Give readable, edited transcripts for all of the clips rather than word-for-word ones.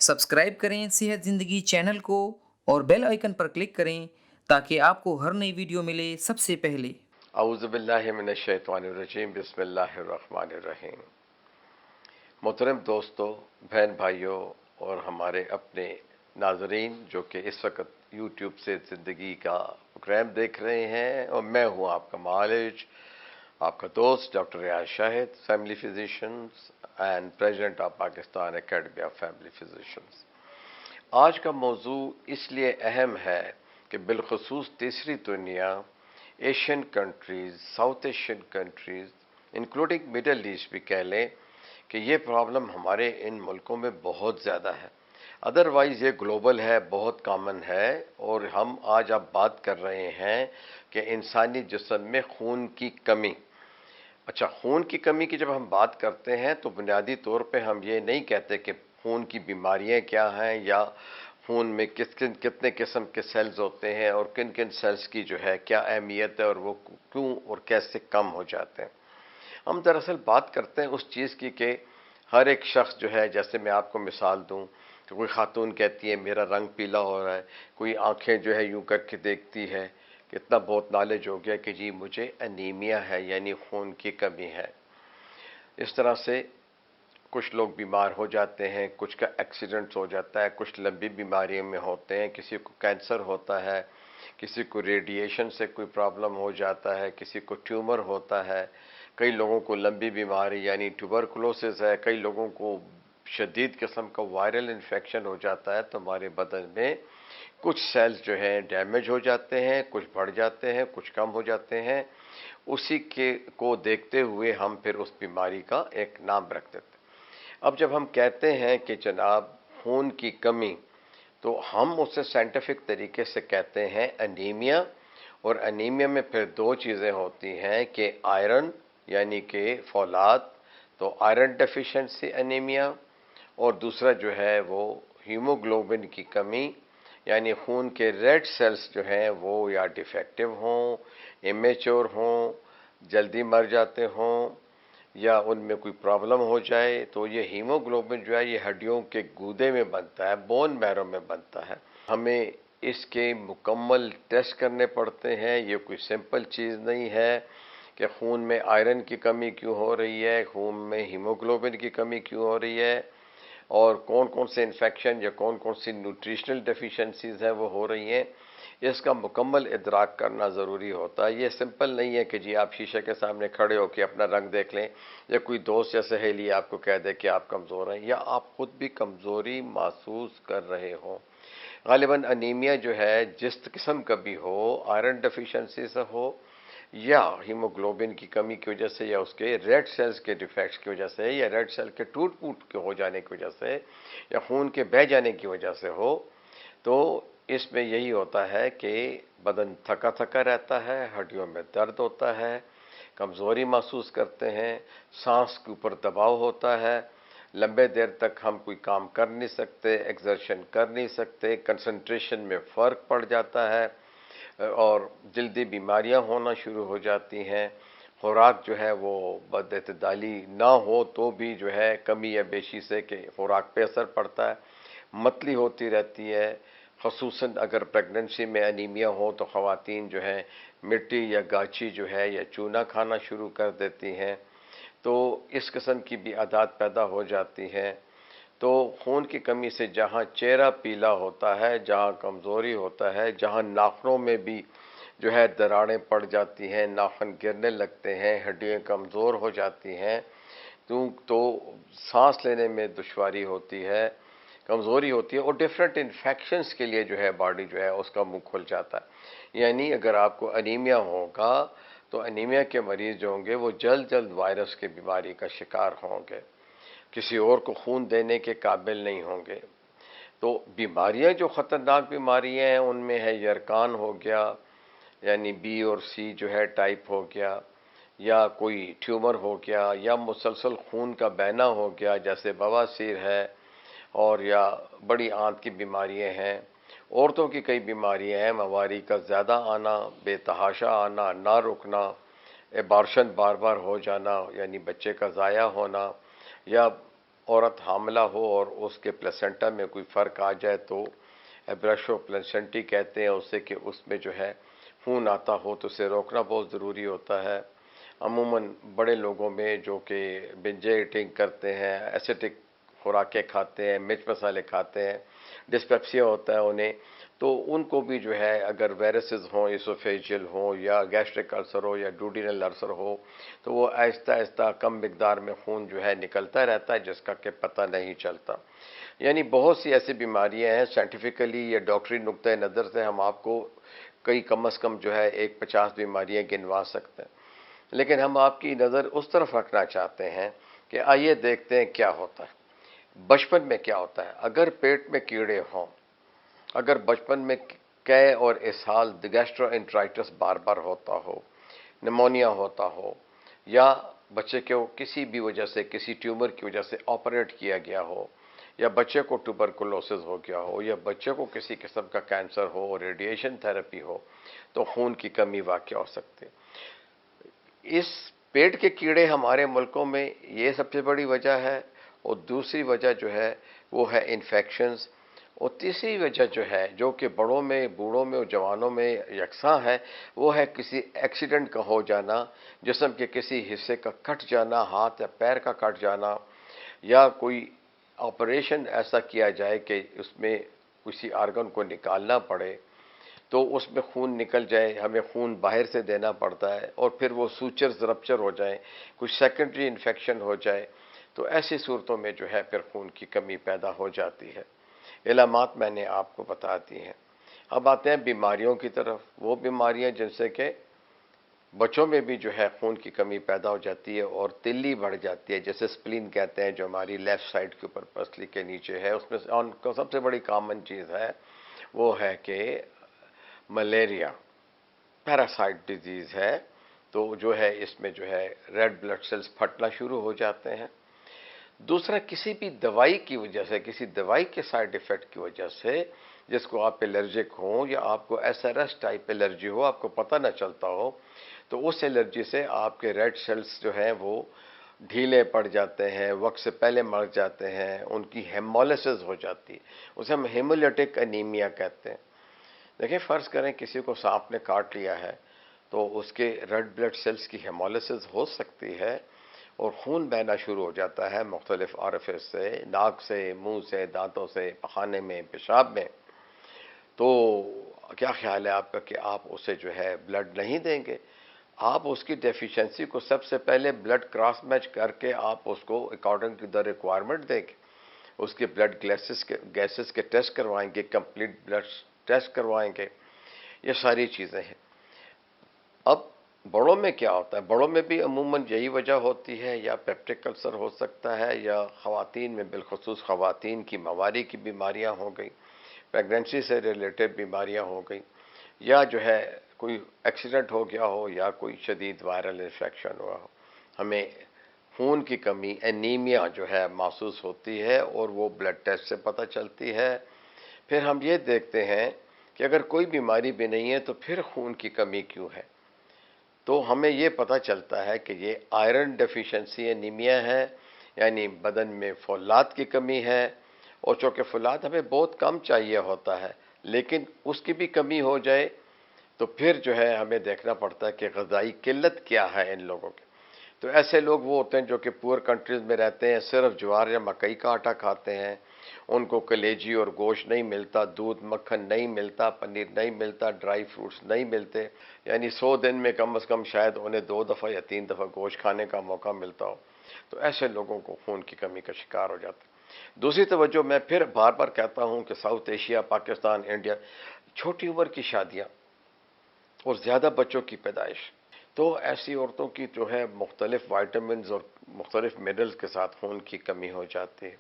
Subscribe करें सेहत ज़िंदगी चैनल को और बेल आइकन पर क्लिक करें ताकि आपको हर नई वीडियो मिले सबसे पहले। औज़ुबिल्लाहि मिनश्शैतानिर्रजीम बिस्मिल्लाहिर्रहमानिर्रहीम। मोहतरम दोस्तों, बहन भाइयों और हमारे अपने नाजरीन जो कि इस वक्त यूट्यूब से ज़िंदगी का प्रोग्राम देख रहे हैं, और मैं हूँ आपका मालिज, आपका दोस्त doctor Riaz Shahid, family physicians and president of Pakistan academy of family physicians. आज का मौजू इसलिए अहम है कि बिलखुसूस तीसरी दुनिया, Asian countries, south Asian countries, including middle east भी कह लें कि ये प्रॉब्लम हमारे इन मुल्कों में बहुत ज़्यादा है। अदरवाइज ये ग्लोबल है, बहुत कॉमन है। और हम आज आप बात कर रहे हैं कि इंसानी जिस्म में खून की कमी। अच्छा, खून की कमी की जब हम बात करते हैं तो बुनियादी तौर पे हम ये नहीं कहते कि खून की बीमारियां क्या हैं या खून में कितने किस्म के सेल्स होते हैं और किन किन सेल्स की जो है क्या अहमियत है और वो क्यों और कैसे कम हो जाते हैं। हम दरअसल बात करते हैं उस चीज़ की कि हर एक शख्स जो है, जैसे मैं आपको मिसाल दूं कि कोई खातून कहती है मेरा रंग पीला हो रहा है, कोई आंखें जो है यूं करके देखती है कि इतना बहुत नॉलेज हो गया कि जी मुझे अनीमिया है, यानी खून की कमी है। इस तरह से कुछ लोग बीमार हो जाते हैं, कुछ का एक्सीडेंट हो जाता है, कुछ लंबी बीमारियों में होते हैं, किसी को कैंसर होता है, किसी को रेडिएशन से कोई प्रॉब्लम हो जाता है, किसी को ट्यूमर होता है, कई लोगों को लंबी बीमारी यानी ट्यूबरकुलोसिस है, कई लोगों को शदीद किस्म का वायरल इन्फेक्शन हो जाता है। तो हमारे बदन में कुछ सेल्स जो हैं डैमेज हो जाते हैं, कुछ बढ़ जाते हैं, कुछ कम हो जाते हैं। उसी के को देखते हुए हम फिर उस बीमारी का एक नाम रख देते हैं। अब जब हम कहते हैं कि जनाब खून की कमी, तो हम उसे साइंटिफिक तरीके से कहते हैं अनीमिया। और अनीमिया में फिर दो चीज़ें होती हैं कि आयरन यानी कि फौलाद, तो आयरन डेफिशिएंसी अनीमिया, और दूसरा जो है वो हीमोग्लोबिन की कमी, यानी खून के रेड सेल्स जो हैं वो या डिफेक्टिव हों, इमेच्योर हों, जल्दी मर जाते हों, या उनमें कोई प्रॉब्लम हो जाए। तो ये हीमोग्लोबिन जो है ये हड्डियों के गूदे में बनता है, बोन मैरो में बनता है। हमें इसके मुकम्मल टेस्ट करने पड़ते हैं। ये कोई सिंपल चीज़ नहीं है कि खून में आयरन की कमी क्यों हो रही है, खून में हीमोग्लोबिन की कमी क्यों हो रही है, और कौन कौन से इन्फेक्शन या कौन कौन सी न्यूट्रिशनल डेफिशिएंसीज हैं वो हो रही हैं। इसका मुकम्मल इदराक करना ज़रूरी होता है। ये सिंपल नहीं है कि जी आप शीशे के सामने खड़े होकर अपना रंग देख लें, या कोई दोस्त या सहेली आपको कह दे कि आप कमज़ोर हैं, या आप खुद भी कमज़ोरी महसूस कर रहे हो। गालिबन अनीमिया जो है जिस किस्म का भी हो, आयरन डेफिशिएंसी से हो या हीमोग्लोबिन की कमी की वजह से, या उसके रेड सेल्स के डिफेक्ट्स की वजह से, या रेड सेल के टूट फूट के हो जाने की वजह से, या खून के बह जाने की वजह से हो, तो इसमें यही होता है कि बदन थका थका रहता है, हड्डियों में दर्द होता है, कमज़ोरी महसूस करते हैं, सांस के ऊपर दबाव होता है, लंबे देर तक हम कोई काम कर नहीं सकते, एक्सर्शन कर नहीं सकते, कंसंट्रेशन में फ़र्क पड़ जाता है, और जल्दी बीमारियां होना शुरू हो जाती हैं। खुराक जो है वो बदअतदाली ना हो तो भी जो है कमी या बेशी से कि खुराक पे असर पड़ता है, मतली होती रहती है। ख़ुसूसन अगर प्रेगनेंसी में अनीमिया हो तो ख़वातीन जो है मिट्टी या गाची जो है या चूना खाना शुरू कर देती हैं। तो इस किस्म की भी आदत पैदा हो जाती हैं। तो खून की कमी से जहाँ चेहरा पीला होता है, जहाँ कमज़ोरी होता है, जहाँ नाखूनों में भी जो है दरारें पड़ जाती हैं, नाखून गिरने लगते हैं, हड्डियाँ कमज़ोर हो जाती हैं, तो सांस लेने में दुश्वारी होती है, कमज़ोरी होती है, और डिफरेंट इन्फेक्शंस के लिए जो है बॉडी जो है उसका मुंह खुल जाता है। यानी अगर आपको अनीमिया होगा तो अनीमिया के मरीज़ जो होंगे वो जल्द जल्द वायरस की बीमारी का शिकार होंगे, किसी और को खून देने के काबिल नहीं होंगे। तो बीमारियां जो ख़तरनाक बीमारियां हैं उनमें है यरकान हो गया, यानी बी और सी जो है टाइप हो गया, या कोई ट्यूमर हो गया, या मुसलसल खून का बहना हो गया जैसे बवासीर है, और या बड़ी आंत की बीमारियां हैं। औरतों की कई बीमारियां हैं, मवारी का ज़्यादा आना, बेतहाशा आना, ना रुकना, एबार्शन बार बार हो जाना यानी बच्चे का ज़ाया होना, या औरत हामला हो और उसके प्लेसेंटा में कोई फ़र्क आ जाए तो एब्रेशो प्लेसेंटी कहते हैं उससे, कि उसमें जो है खून आता हो, तो उसे रोकना बहुत ज़रूरी होता है। अमूमन बड़े लोगों में जो कि बिंज ईटिंग करते हैं, एसिडिक खुराकें खाते हैं, मिर्च मसाले खाते हैं, डिस्पेप्सिया होता है उन्हें, तो उनको भी जो है अगर वायरसेस हों, इसोफेजियल हों या गैस्ट्रिक अल्सर हो या डूडिनल अल्सर हो, तो वो आहिस्ता आहिस्ता कम मिकदार में खून जो है निकलता रहता है, जिसका कि पता नहीं चलता। यानी बहुत सी ऐसी बीमारियां हैं, साइंटिफिकली या डॉक्टरी नुक्ते नज़र से हम आपको कई कम अज़ कम जो है 50 बीमारियां गिनवा सकते हैं, लेकिन हम आपकी नज़र उस तरफ रखना चाहते हैं कि आइए देखते हैं क्या होता है बचपन में। क्या होता है अगर पेट में कीड़े हों, अगर बचपन में कै और इसहाल गैस्ट्रोएंटेराइटिस बार बार होता हो, निमोनिया होता हो, या बच्चे को किसी भी वजह से, किसी ट्यूमर की वजह से ऑपरेट किया गया हो, या बच्चे को ट्यूबरकुलोसिस हो गया हो, या बच्चे को किसी किस्म का कैंसर हो और रेडिएशन थेरेपी हो, तो खून की कमी वाक़या हो सकती है। इस पेट के कीड़े हमारे मुल्कों में ये सबसे बड़ी वजह है, और दूसरी वजह जो है वो है इन्फेक्शंस, और तीसरी वजह जो है, जो कि बड़ों में, बूढ़ों में और जवानों में यकसा है, वो है किसी एक्सीडेंट का हो जाना, जिस्म के किसी हिस्से का कट जाना, हाथ या पैर का कट जाना, या कोई ऑपरेशन ऐसा किया जाए कि उसमें किसी आर्गन को निकालना पड़े, तो उसमें खून निकल जाए, हमें खून बाहर से देना पड़ता है, और फिर वो सूचर्स रप्चर हो जाए, कुछ सेकेंडरी इन्फेक्शन हो जाए, तो ऐसी सूरतों में जो है फिर खून की कमी पैदा हो जाती है। इलामात मैंने आपको बता दी हैं। अब आते हैं बीमारियों की तरफ। वो बीमारियां जिनसे कि बच्चों में भी जो है खून की कमी पैदा हो जाती है और तिल्ली बढ़ जाती है, जैसे स्प्लीन कहते हैं, जो हमारी लेफ्ट साइड के ऊपर पसली के नीचे है, उसमें सबसे बड़ी कॉमन चीज़ है वो है कि मलेरिया पैरासाइट डिजीज़ है। तो जो है इसमें जो है रेड ब्लड सेल्स फटना शुरू हो जाते हैं। दूसरा, किसी भी दवाई की वजह से, किसी दवाई के साइड इफ़ेक्ट की वजह से, जिसको आप एलर्जिक हो या आपको एसआरएस टाइप एलर्जी हो, आपको पता ना चलता हो, तो उस एलर्जी से आपके रेड सेल्स जो हैं वो ढीले पड़ जाते हैं, वक्त से पहले मर जाते हैं, उनकी हेमोलिसिस हो जाती है, उसे हम हेमोलिटिक एनीमिया कहते हैं। देखिए, फ़र्ज़ करें किसी को सांप ने काट लिया है, तो उसके रेड ब्लड सेल्स की हेमोलिसिस हो सकती है और खून बहना शुरू हो जाता है मुख्तलिफ ऑरिफिस से, नाक से, मुंह से, दांतों से, पखाने में, पेशाब में। तो क्या ख्याल है आपका कि आप उसे जो है ब्लड नहीं देंगे? आप उसकी डेफिशिएंसी को सबसे पहले ब्लड क्रॉस मैच करके आप उसको अकॉर्डिंग टू द रिक्वायरमेंट देंगे। उसके ब्लड गैसेस के टेस्ट करवाएंगे, कंप्लीट ब्लड टेस्ट करवाएंगे, ये सारी चीज़ें हैं। अब बड़ों में क्या होता है? बड़ों में भी अमूमन यही वजह होती है, या पेप्टिक अल्सर हो सकता है, या ख़वातीन में बिलखुसूस ख़वातीन की मवारी की बीमारियां हो गई, प्रेगनेंसी से रिलेटेड बीमारियां हो गई, या जो है कोई एक्सीडेंट हो गया हो, या कोई शदीद वायरल इन्फेक्शन हुआ हो। हमें खून की कमी, एनीमिया जो है महसूस होती है, और वो ब्लड टेस्ट से पता चलती है। फिर हम ये देखते हैं कि अगर कोई बीमारी भी नहीं है तो फिर खून की कमी क्यों है, तो हमें ये पता चलता है कि ये आयरन डेफिशिएंसी एनीमिया है, यानी बदन में फौलाद की कमी है। और चूँकि फौलाद हमें बहुत कम चाहिए होता है, लेकिन उसकी भी कमी हो जाए तो फिर जो है हमें देखना पड़ता है कि ग़िज़ाई किल्लत क्या है इन लोगों की। तो ऐसे लोग वो होते हैं जो कि पुअर कंट्रीज़ में रहते हैं, सिर्फ ज्वार या मकई का आटा खाते हैं, उनको कलेजी और गोश्त नहीं मिलता, दूध मक्खन नहीं मिलता, पनीर नहीं मिलता, ड्राई फ्रूट्स नहीं मिलते। यानी 100 दिन में कम से कम शायद उन्हें 2 दफ़ा या 3 दफ़ा गोश्त खाने का मौका मिलता हो। तो ऐसे लोगों को खून की कमी का शिकार हो जाता है। दूसरी तवज्जो मैं फिर बार बार कहता हूँ कि साउथ एशिया, पाकिस्तान, इंडिया, छोटी उम्र की शादियाँ और ज़्यादा बच्चों की पैदाइश, तो ऐसी औरतों की जो है मुख्तलिफ वाइटामिन और मुख्तलिफ मिनरल्स के साथ खून की कमी हो जाती है।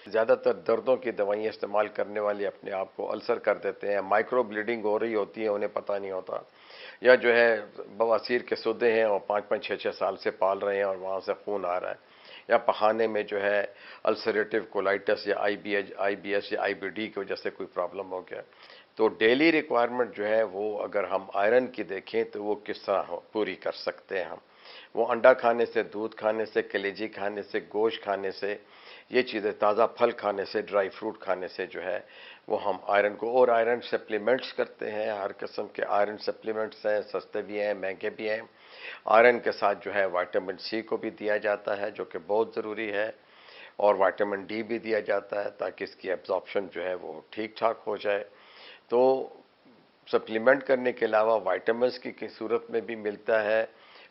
ज़्यादातर दर्दों की दवाइयाँ इस्तेमाल करने वाले अपने आप को अल्सर कर देते हैं, माइक्रो ब्लीडिंग हो रही होती है, उन्हें पता नहीं होता, या जो है बवासीर के सौदे हैं और 5-5, 6-6 साल से पाल रहे हैं और वहाँ से खून आ रहा है, या पखाने में जो है अल्सरेटिव कोलाइटिस या आईबीएस या आईबीडी की वजह से कोई प्रॉब्लम हो गया। तो डेली रिक्वायरमेंट जो है वो अगर हम आयरन की देखें तो वो किस तरह पूरी कर सकते हैं हम, वो अंडा खाने से, दूध खाने से, कलेजी खाने से, गोश्त खाने से, ये चीज़ें ताज़ा फल खाने से, ड्राई फ्रूट खाने से जो है वो हम आयरन को, और आयरन सप्लीमेंट्स करते हैं। हर किस्म के आयरन सप्लीमेंट्स हैं, सस्ते भी हैं, महंगे भी हैं। आयरन के साथ जो है विटामिन सी को भी दिया जाता है जो कि बहुत ज़रूरी है, और विटामिन डी भी दिया जाता है ताकि इसकी एब्जॉर्प्शन जो है वो ठीक ठाक हो जाए। तो सप्लीमेंट करने के अलावा विटामिन्स की सूरत में भी मिलता है,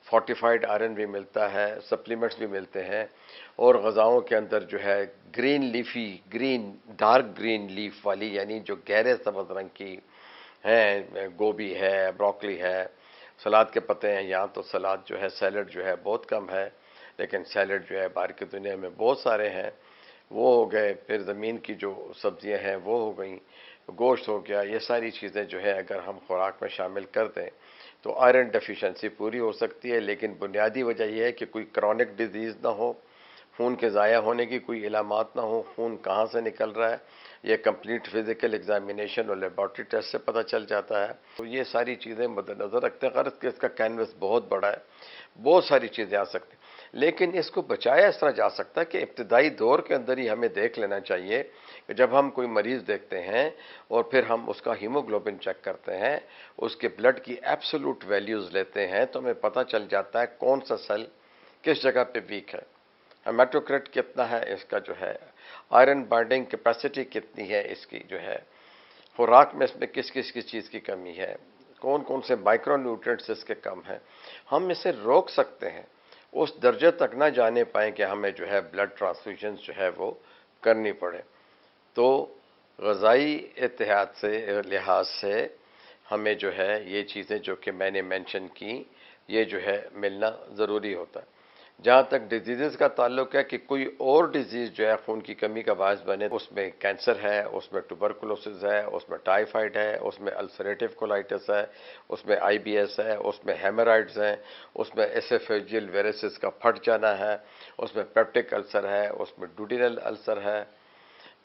फोर्टिफाइड आयरन भी मिलता है, सप्लीमेंट्स भी मिलते हैं। और ग़िज़ाओं के अंदर जो है green leafy, green dark green leaf वाली, यानी जो गहरे सब्ज़ रंग की हैं, गोभी है, ब्रोकली है, सलाद के पत्ते हैं। यहाँ तो सलाद जो है, सैलड जो है बहुत कम है, लेकिन सैलड जो है बाहर की दुनिया में बहुत सारे हैं। वो हो गए, फिर ज़मीन की जो सब्जियां हैं वो हो गई, गोश्त हो गया। ये सारी चीज़ें जो है अगर हम खुराक में शामिल कर दें तो आयरन डेफिशिएंसी पूरी हो सकती है। लेकिन बुनियादी वजह यह है कि कोई क्रॉनिक डिजीज़ ना हो, खून के ज़ाया होने की कोई इलामात ना हो। खून कहाँ से निकल रहा है ये कंप्लीट फिजिकल एग्जामिनेशन और लेबॉर्ट्री टेस्ट से पता चल जाता है। तो ये सारी चीज़ें मद्देनज़र रखते हैं। गर्ज़ के इसका कैनवस बहुत बड़ा है, बहुत सारी चीज़ें आ सकती हैं, लेकिन इसको बचाया इस तरह जा सकता है कि इब्तदाई दौर के अंदर ही हमें देख लेना चाहिए कि जब हम कोई मरीज़ देखते हैं और फिर हम उसका हीमोग्लोबिन चेक करते हैं, उसके ब्लड की एब्सोल्यूट वैल्यूज़ लेते हैं, तो हमें पता चल जाता है कौन सा सेल किस जगह पे वीक है, हेमाटोक्रिट कितना है, इसका जो है आयरन बाइंडिंग कैपेसिटी कितनी है, इसकी जो है खुराक में इसमें किस किस किस चीज़ की कमी है, कौन कौन से माइक्रो न्यूट्रिएंट्स इसके कम हैं। हम इसे रोक सकते हैं, उस दर्जे तक ना जाने पाएँ कि हमें जो है ब्लड ट्रांसफ्यूजन जो है वो करनी पड़े। तो ग़िज़ाई एहतियात से लिहाज से हमें जो है ये चीज़ें जो कि मैंने मेंशन की, ये जो है मिलना ज़रूरी होता है। जहाँ तक डिजीज़ का ताल्लुक है कि कोई और डिजीज़ जो है खून की कमी का बायस बने, उसमें कैंसर है, उसमें ट्यूबरकुलोसिस है, उसमें टाइफाइड है, उसमें अल्सरेटिव कोलाइटिस है, उसमें आईबीएस है, उसमें हेमोरॉइड्स हैं, उसमें एसोफेजियल वेरिसेस का फट जाना है, उसमें पेप्टिक अल्सर है, उसमें डुडिनल अल्सर है।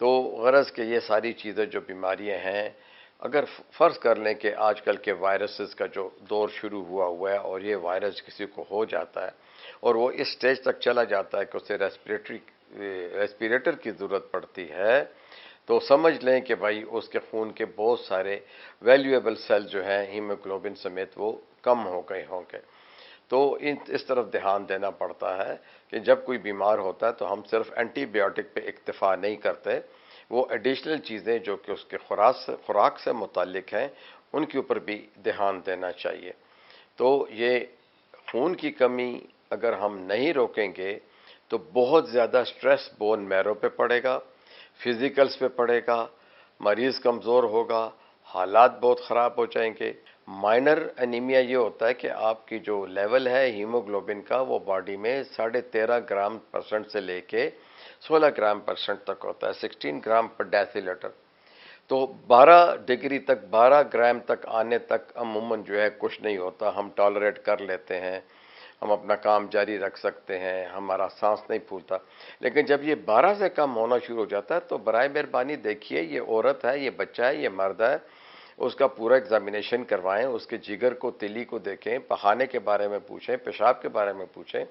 तो गरज के ये सारी चीज़ें जो बीमारियां हैं, अगर फ़र्ज़ कर लें कि आजकल के वायरसेस का जो दौर शुरू हुआ है और ये वायरस किसी को हो जाता है और वो इस स्टेज तक चला जाता है कि उसे रेस्पिरेटर की ज़रूरत पड़ती है, तो समझ लें कि भाई उसके खून के बहुत सारे वैल्यूएबल सेल जो हैं हीमोग्लोबिन समेत वो कम हो गए होंगे। तो इस तरफ ध्यान देना पड़ता है कि जब कोई बीमार होता है तो हम सिर्फ एंटीबायोटिक पे इक्तफा नहीं करते, वो एडिशनल चीज़ें जो कि उसके खुराक से मुतालिक हैं उनके ऊपर भी ध्यान देना चाहिए। तो ये खून की कमी अगर हम नहीं रोकेंगे तो बहुत ज़्यादा स्ट्रेस बोन मैरो पे पड़ेगा, फिजिकल्स पे पड़ेगा, मरीज़ कमज़ोर होगा, हालात बहुत ख़राब हो जाएंगे। माइनर एनीमिया ये होता है कि आपकी जो लेवल है हीमोग्लोबिन का वो बॉडी में 13.5 ग्राम परसेंट से लेके 16 ग्राम परसेंट तक होता है, 16 ग्राम पर डेसीलीटर। तो 12 डिग्री तक, 12 ग्राम तक आने तक अमूमन जो है कुछ नहीं होता, हम टॉलरेट कर लेते हैं, हम अपना काम जारी रख सकते हैं, हमारा सांस नहीं फूलता। लेकिन जब ये 12 से कम होना शुरू हो जाता है तो बराए मेहरबानी देखिए, ये औरत है, ये बच्चा है, ये मर्द है, उसका पूरा एग्जामिनेशन करवाएं, उसके जिगर को, तिली को देखें, पखाने के बारे में पूछें, पेशाब के बारे में पूछें,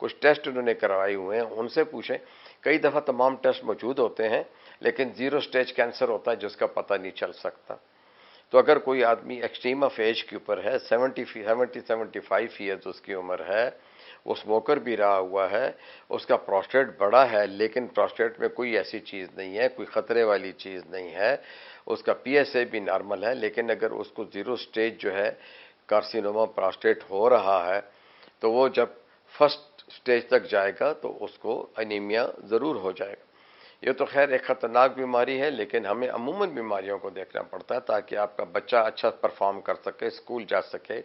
कुछ टेस्ट उन्होंने करवाए हुए हैं उनसे पूछें। कई दफ़ा तमाम टेस्ट मौजूद होते हैं लेकिन 0 स्टेज कैंसर होता है जिसका पता नहीं चल सकता। तो अगर कोई आदमी एक्सट्रीम ऑफ एज के ऊपर है, 75 ईयर्स उसकी उम्र है, वो स्मोकर भी रहा हुआ है, उसका प्रोस्टेट बड़ा है लेकिन प्रोस्टेट में कोई ऐसी चीज़ नहीं है, कोई ख़तरे वाली चीज़ नहीं है, उसका पीएसए भी नॉर्मल है, लेकिन अगर उसको 0 स्टेज जो है कार्सिनोमा प्रोस्टेट हो रहा है तो वो जब फर्स्ट स्टेज तक जाएगा तो उसको अनीमिया ज़रूर हो जाएगा। ये तो खैर एक ख़तरनाक बीमारी है, लेकिन हमें अमूमन बीमारियों को देखना पड़ता है ताकि आपका बच्चा अच्छा परफॉर्म कर सके, स्कूल जा सके,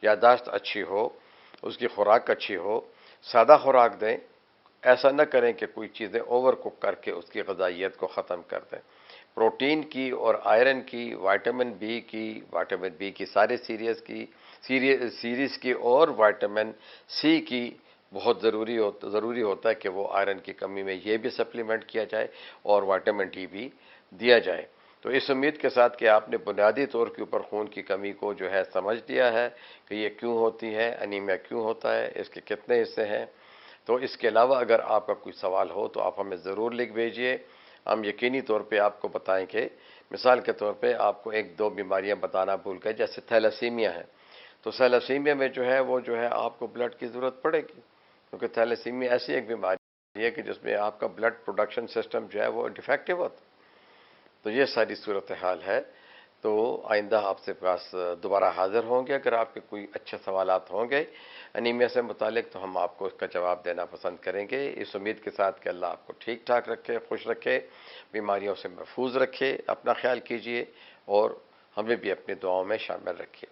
यादाश्त अच्छी हो, उसकी खुराक अच्छी हो। सादा खुराक दें, ऐसा न करें कि कोई चीज़ें ओवर कुक करके उसकी ग़िज़ाइयत को ख़त्म कर दें। प्रोटीन की और आयरन की, विटामिन बी की सारे सीरीज़ की और विटामिन सी की बहुत ज़रूरी होता है कि वो आयरन की कमी में ये भी सप्लीमेंट किया जाए और विटामिन डी भी दिया जाए। तो इस उम्मीद के साथ कि आपने बुनियादी तौर के ऊपर खून की कमी को जो है समझ लिया है कि ये क्यों होती है, अनीमिया क्यों होता है, इसके कितने हिस्से हैं। तो इसके अलावा अगर आपका कोई सवाल हो तो आप हमें ज़रूर लिख भेजिए, हम यकीनी तौर पे आपको बताएंगे। मिसाल के तौर पे आपको एक दो बीमारियां बताना भूल गए, जैसे थैलेसीमिया है, तो थैलेसीमिया में जो है वो जो है आपको ब्लड की ज़रूरत पड़ेगी, क्योंकि थैलेसीमिया ऐसी एक बीमारी है कि जिसमें आपका ब्लड प्रोडक्शन सिस्टम जो है वो डिफेक्टिव होता है। तो ये सारी सूरत हाल है। तो आइंदा आपसे पास दोबारा हाज़िर होंगे, अगर आपके कोई अच्छे सवालात होंगे अनीमिया से मुतालिक तो हम आपको उसका जवाब देना पसंद करेंगे, इस उम्मीद के साथ कि अल्लाह आपको ठीक ठाक रखे, खुश रखे, बीमारियों से महफूज रखे। अपना ख्याल कीजिए और हमें भी अपनी दुआओं में शामिल रखिए।